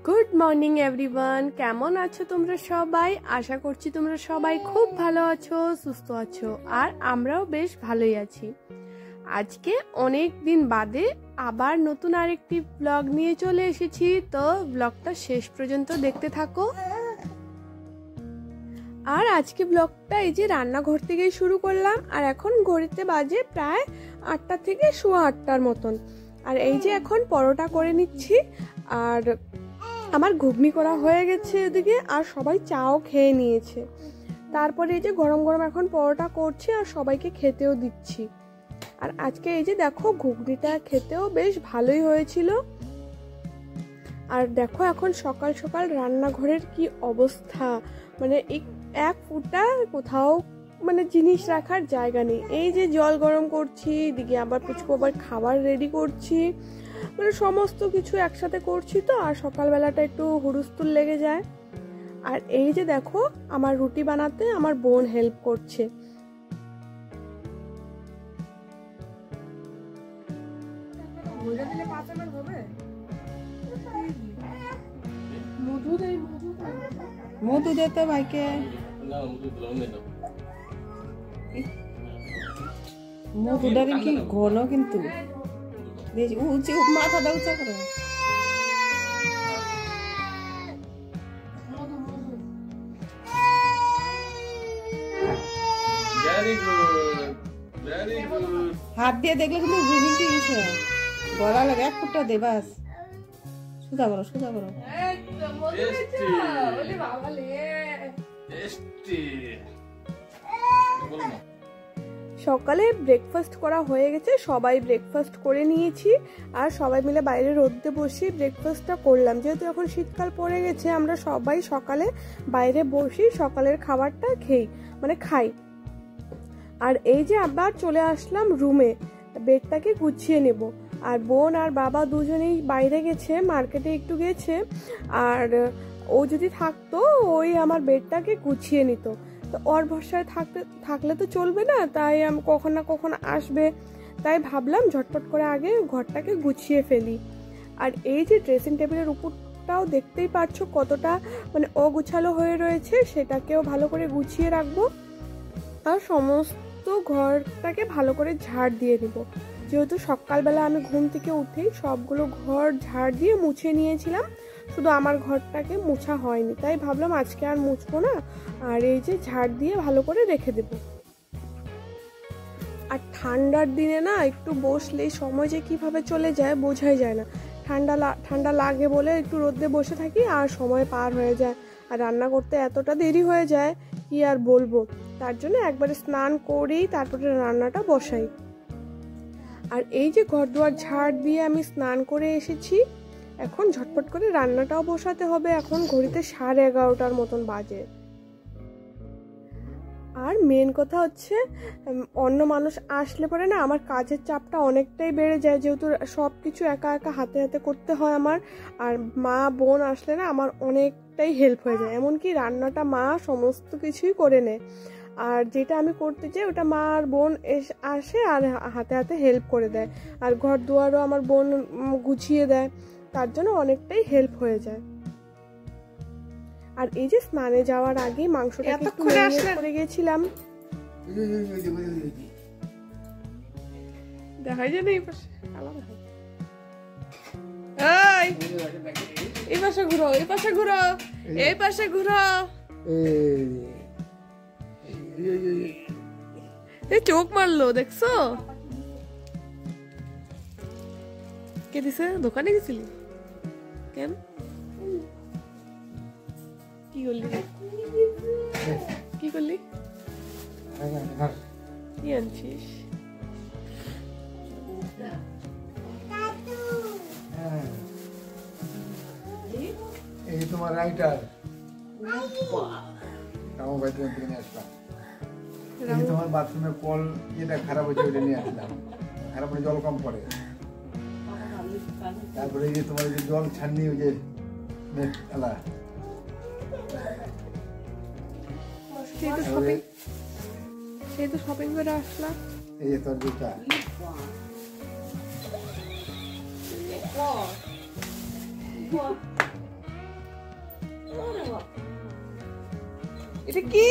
Good morning everyone, কেমন আছো তোমরা সবাই? আশা করছি তোমরা সবাই খুব ভালো আছো, সুস্থ আছো, আর আমরাও বেশ ভালোই আছি। আজকে অনেক দিন বাদে আবার নতুন আরেকটি ব্লগ নিয়ে চলে এসেছি, তো ব্লগটা শেষ পর্যন্ত দেখতে থাকো। আর আজকে ব্লগটা এই যে রান্নাঘর থেকেই শুরু করলাম, আর এখন ঘড়িতে বাজে প্রায় 8টা থেকে 8:15 মতন। আর এই যে এখন পরোটা করে নিচ্ছি, আর আমার ঘুগনি করা হয়ে গেছে এদিকে, আর সবাই চাও খেয়ে নিয়েছে। তারপরে এই যে গরম গরম এখন পরোটা করছি আর সবাইকে খেতেও দিচ্ছি। আর আজকে এই যে দেখো ঘুগনিটা খেতেও বেশ ভালোই হয়েছিল। আর দেখো এখন সকাল সকাল রান্নাঘরের কি অবস্থা, মানে এক ফুটা কোথাও মানে জিনিস রাখার জায়গা নেই। এই যে জল গরম করছি, এদিকে আবার পুচকু আবার খাবার রেডি করছি, মানে সমস্ত কিছু একসাথে করছি তো, আর সকালবেলাটা একটু হুড়ুস্থুল লেগে যায়। আর এই যে দেখো আমার রুটি বানাতে আমার বোন হেল্প করছে। মধু দিতে ভাইকে, মধুটা কি ঘন, কিন্তু মাথাটা উঁচা করো। হাত দিয়ে দেখলে কিন্তু ঘুমিয়ে গেছে, গলা লাগে। এক ফুটটা দে বাস, সোজা করো সোজা করো। সকালে ব্রেকফাস্ট করা হয়ে গেছে, সবাই ব্রেকফাস্ট করে নিয়েছি, আর সবাই মিলে বাইরে রোদে বসে ব্রেকফাস্টটা করলাম। যেহেতু এখন শীতকাল পড়ে গেছে, আমরা সবাই সকালে বাইরে বসি সকালের খাবারটা খাই। আর এই যে আবার চলে আসলাম রুমে, বেডটাকে গুছিয়ে নেব। আর বোন আর বাবা দুজনেই বাইরে গেছে, মার্কেটে একটু গেছে, আর ও যদি থাকতো ওই আমার বেডটাকে গুছিয়ে নিত। তো ওর ভরসায় থাকলে তো চলবে না, তাই আমি কখন না কখন আসবে, তাই ভাবলাম ঝটপট করে আগে ঘরটাকে গুছিয়ে ফেলি। আর এই যে ড্রেসিং টেবিলের উপরটাও দেখতেই পাচ্ছ কতটা মানে অগুছালো হয়ে রয়েছে, সেটাকেও ভালো করে গুছিয়ে রাখবো। আর সমস্ত ঘরটাকে ভালো করে ঝাড় দিয়ে দিব। যেহেতু সকালবেলা আমি ঘুম থেকে উঠেই সবগুলো ঘর ঝাড় দিয়ে মুছে নিয়েছিলাম, শুধু আমার ঘরটাকে মুছা হয়নি, তাই ভাবলাম আজকে আর মুছবো না, আর এই যে ঝাড় দিয়ে ভালো করে রেখে দেব। আর ঠান্ডার দিনে না একটু বসলেই সময় যে কিভাবে চলে যায় বোঝাই যায় না। ঠান্ডা লাগে বলে একটু রোদে বসে থাকি, আর সময় পার হয়ে যায়, আর রান্না করতে এতটা দেরি হয়ে যায় কি আর বলবো। তার জন্য একবারে স্নান করেই তারপরে রান্নাটা বসাই। আর এই যে ঘর দুয়ার ঝাড় দিয়ে আমি স্নান করে এসেছি, এখন ঝটপট করে রান্নাটাও বসাতে হবে। এখন ঘড়িতে 11:30 মতন বাজে। আর মেন কথা হচ্ছে অন্য মানুষ আসলে পরে না আমার কাজের চাপটা অনেকটাই বেড়ে যায়, যেহেতু সব কিছু একা একা হাতে হাতে করতে হয় আমার। আর মা বোন আসলে না আমার অনেকটাই হেল্প হয়ে যায়, এমনকি রান্নাটা মা সমস্ত কিছুই করে নেয়, আর যেটা আমি করতে চাই ওটা মা আর বোন আসে আর হাতে হাতে হেল্প করে দেয়। আর ঘর দুয়ারও আমার বোন গুছিয়ে দেয়, তার জন্য অনেকটাই হেল্প হয়ে যায়। আর এই যে স্নানে যাওয়ার আগে মাংসটা একটু ম্যারিনেট করে গেছিলাম, দেখাই যায় না এই পাশে, আলাদা এই পাশে ঘুরো, এই পাশে ঘুরো, এই পাশে ঘুরো। এই চোখ মারলো, দেখছো? কে দিছে? দোকানে গেছিলি কেন? কি করলি? কি করলি? কি আনছিস? এই তোমার রাইটার কামো ভাই থেকে নিয়ে আসলাম। এই তোমার বাথরুমের কল যেটা খারাপ হয়েছে ওইটা নিয়ে আসলাম, খারাপ হলে জল কম পড়ে। তারপরে এই যে তোমার যে জল ছাড়নি, ওই যে নেট এলা, সেই তো শপিং করে আসলাম। এই যে তোর জুতা, এটা কি?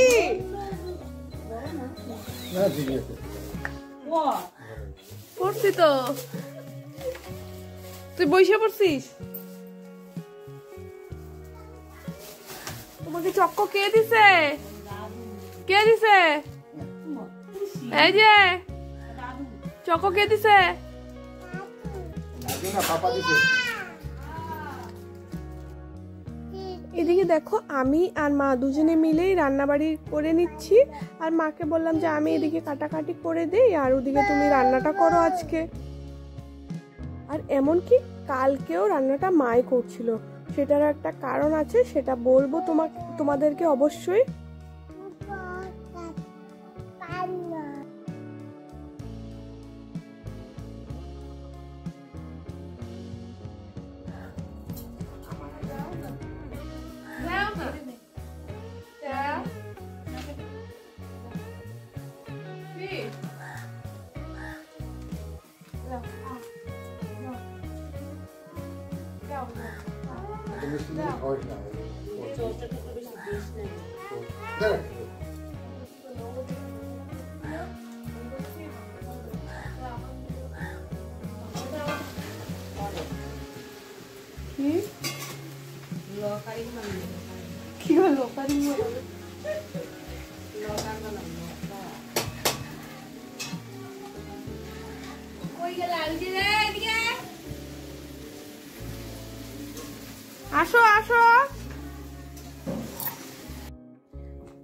না ঠিক আছে পড়ছি তো। তুই বইসা পড়ছিস? তোমাকে চক্কো কে দিছে? কে দিছে? এই যে চক্কো কে দিছে? না পাপা দিছে। এদিকে দেখো আমি আর মা দুজনে মিলেই রান্নাবাড়ি করে নিচ্ছি। আর মাকে বললাম যে আমি এদিকে কাটাকাটি করে দেই আর ওদিকে তুমি রান্নাটা করো আজকে। আর এমনকি কালকেও রান্নাটা মাই করছিল, সেটার একটা কারণ আছে, সেটা বলবো তোমাদেরকে অবশ্যই। কি হলো? আসো আসো।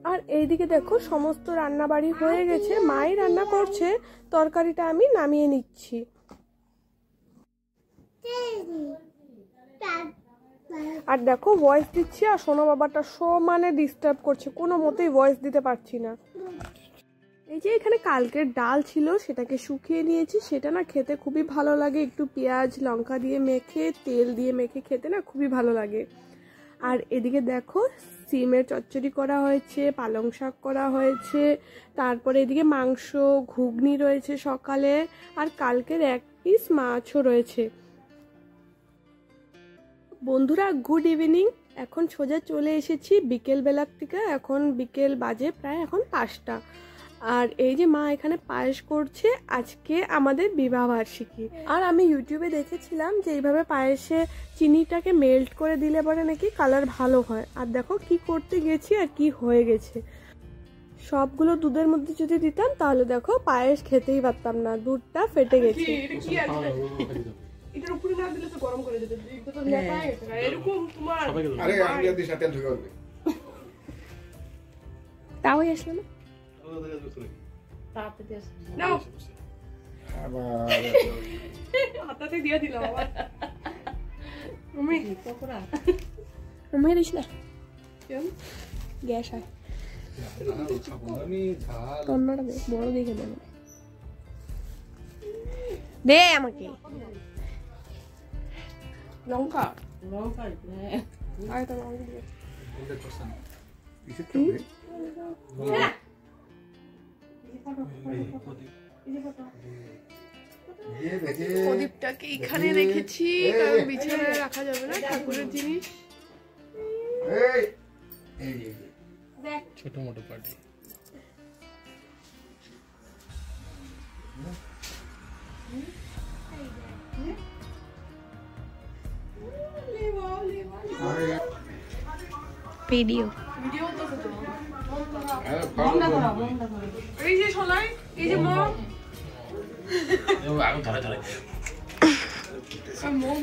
আর এইদিকে দেখো সমস্ত রান্না বাড়ি হয়ে গেছে, মাই রান্না করছে, তরকারিটা আমি নামিয়ে নিচ্ছি। আর দেখো ভয়েস দিচ্ছি আর সোনা বাবাটা সমানে ডিস্টার্ব করছে, কোনো মতেই ভয়েস দিতে পারছি না। এই যে এখানে কালকের ডাল ছিল সেটাকে শুকিয়ে নিয়েছি, সেটা না খেতে খুবই ভালো লাগে, একটু পেঁয়াজ লঙ্কা দিয়ে মেখে তেল দিয়ে মেখে খেতে না খুবই ভালো লাগে। আর এদিকে দেখো সিমের চচ্চড়ি করা হয়েছে, পালং শাক করা হয়েছে, তারপরে এদিকে মাংস ঘুগনি রয়েছে সকালে, আর কালকের 1 পিস মাছও রয়েছে। বন্ধুরা গুড ইভিনিং, এখন সোজা চলে এসেছি বিকেল বেলার থেকে, এখন বিকেল বাজে প্রায় এখন 5টা। আর এই যে মা এখানে পায়েস করছে, আজকে আমাদের বিবাহবার্ষিকী। আর আমি ইউটিউবে দেখেছিলাম যে এইভাবে পায়েসে চিনিটাকে মেল্ট করে দিলে পরে নাকি কালার ভালো হয়। আর দেখো কি করতে গেছি আর কি হয়ে গেছে, সবগুলো দুধের মধ্যে যদি দিতাম তাহলে দেখো পায়েস খেতেই পারতাম না, দুধটা ফেটে গেছে। এটার উপরে না দিলে তো গরম করে দিতে, এটা তো নেপা গেছে এরকম তোমার। আরে আমি যদি সাথে ঢুকে হবে তাওই আসলো না। নাও আবার হাতাতে দিয়ে দিলাম আবার। মম্মি পকোড়া মম্মি দিস না, গ্যাস হয়। রান্নাটা দে, বড় দেখে দে, দে আমাকে লঙ্কা লঙ্কা আর তো লঙ্কা দিয়ে প্রদীপটাকে এখানে রেখেছি, কারণ বিছানায় রাখা যাবে না ঠাকুরের জিনিস। ছোট মোটো পার্টি ভিডিও এই যে সোলাই, এই যে মম আগে ধরে ধরে মম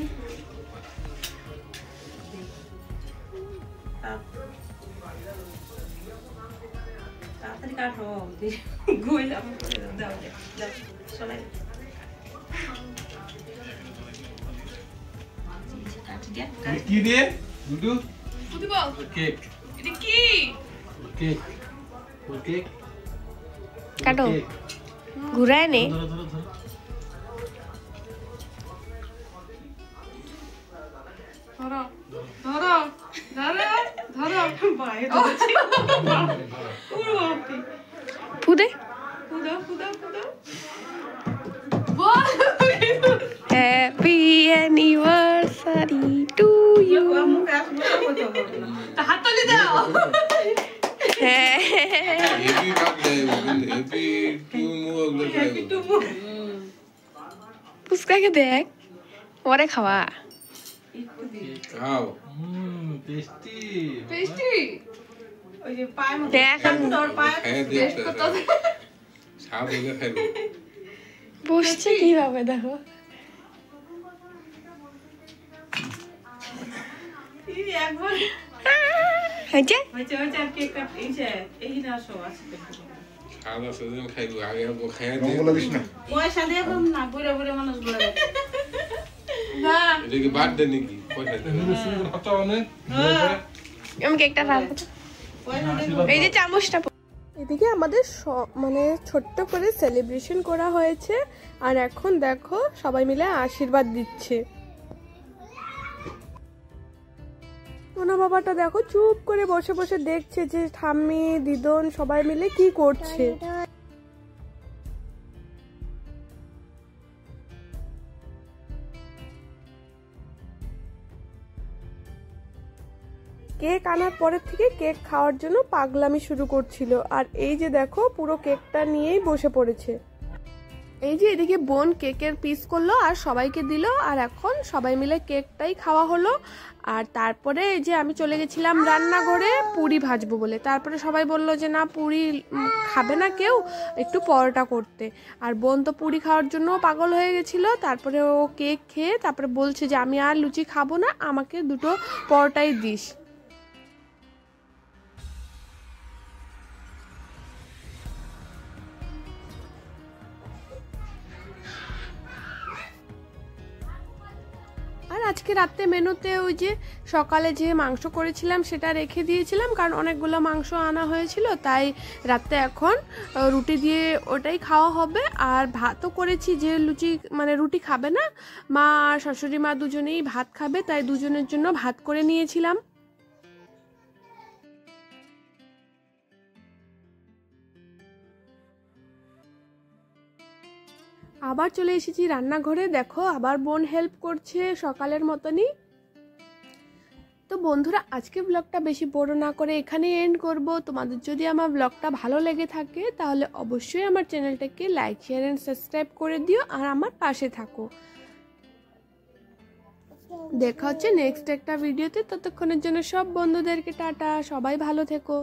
তাড়াতাড়ি কাটো গুইলা দাও দাও সোলাই কি দিয়ে দুদু বুঝি বল কেক এটা কি কেক কেক কাটো ঘুরায় নে। ধরো ধরো ধরো ধরো ধরো ধরো ধরো বাইরে ধরছি ফুদে ফুদো ফুদো ফুদো বল হ্যাপি অ্যানিভার্সারি টু ইউ। হাততালি দাও। হ্যাঁ হেভি বার্থডে হেভি টু মোর পুচকাকে দেখ পরে খাওয়া খাও টেস্টি টেস্টি ওই যে পায় মতো দেখ তোর পায় খেয়ে টেস্ট দেখতে করতে সাপ হইলে খাইলো বসছে কিভাবে দেখো এই একবার হয়েছে হয়েছে হয়েছে আর কেক কাট এই না সব আছে সাদা সেদিন খাইলো আগে আর খেয়ে রং বলে দিস না পয়সা দিয়ে কম না বুড়া বুড়া মানুষ বলে না এটা কি বার্থডে নাকি পয়সা আমি কেকটা রাখবো পয়সা দিয়ে এই যে চামচটা এদিকে আমাদের মানে ছোট্ট করে সেলিব্রেশন করা হয়েছে আর এখন দেখো সবাই মিলে আশীর্বাদ দিচ্ছে সোনা বাবাটা দেখো চুপ করে বসে বসে দেখছে যে ঠাম্মি দিদন সবাই মিলে কি করছে কেক আনার পরের থেকে কেক খাওয়ার জন্য পাগলামি শুরু করছিল আর এই যে দেখো পুরো কেকটা নিয়েই বসে পড়েছে এই যে এদিকে বোন কেকের পিস করলো আর সবাইকে দিল আর এখন সবাই মিলে কেকটাই খাওয়া হলো আর তারপরে এই যে আমি চলে গেছিলাম রান্নাঘরে পুরি ভাজবো বলে তারপরে সবাই বলল যে না পুরি খাবে না কেউ একটু পরোটা করতে আর বোন তো পুরি খাওয়ার জন্য পাগল হয়ে গেছিলো তারপরে ও কেক খেয়ে তারপরে বলছে যে আমি আর লুচি খাবো না আমাকে দুটো পরোটাই দিস আর আজকে রাতে মেনুতে ওই যে সকালে যে মাংস করেছিলাম সেটা রেখে দিয়েছিলাম কারণ অনেকগুলো মাংস আনা হয়েছিল তাই রাতে এখন রুটি দিয়ে ওটাই খাওয়া হবে আর ভাতও করেছি যে লুচি মানে রুটি খাবে না মা আর শাশুড়ি মা দুজনেই ভাত খাবে তাই দুজনের জন্য ভাত করে নিয়েছিলাম আবার চলে এসেছি রান্নাঘরে দেখো আবার বোন হেল্প করছে সকালের মতনই তো বন্ধুরা আজকে ব্লগটা বেশি বড় না করে এখানে এন্ড করব তোমাদের যদি আমার ব্লগটা ভালো লেগে থাকে তাহলে অবশ্যই আমার চ্যানেলটাকে লাইক শেয়ার এন্ড সাবস্ক্রাইব করে দিও আর আমার পাশে থাকো দেখা হচ্ছে নেক্সট একটা ভিডিওতে ততক্ষণের জন্য সব বন্ধুদেরকে টাটা সবাই ভালো থেকো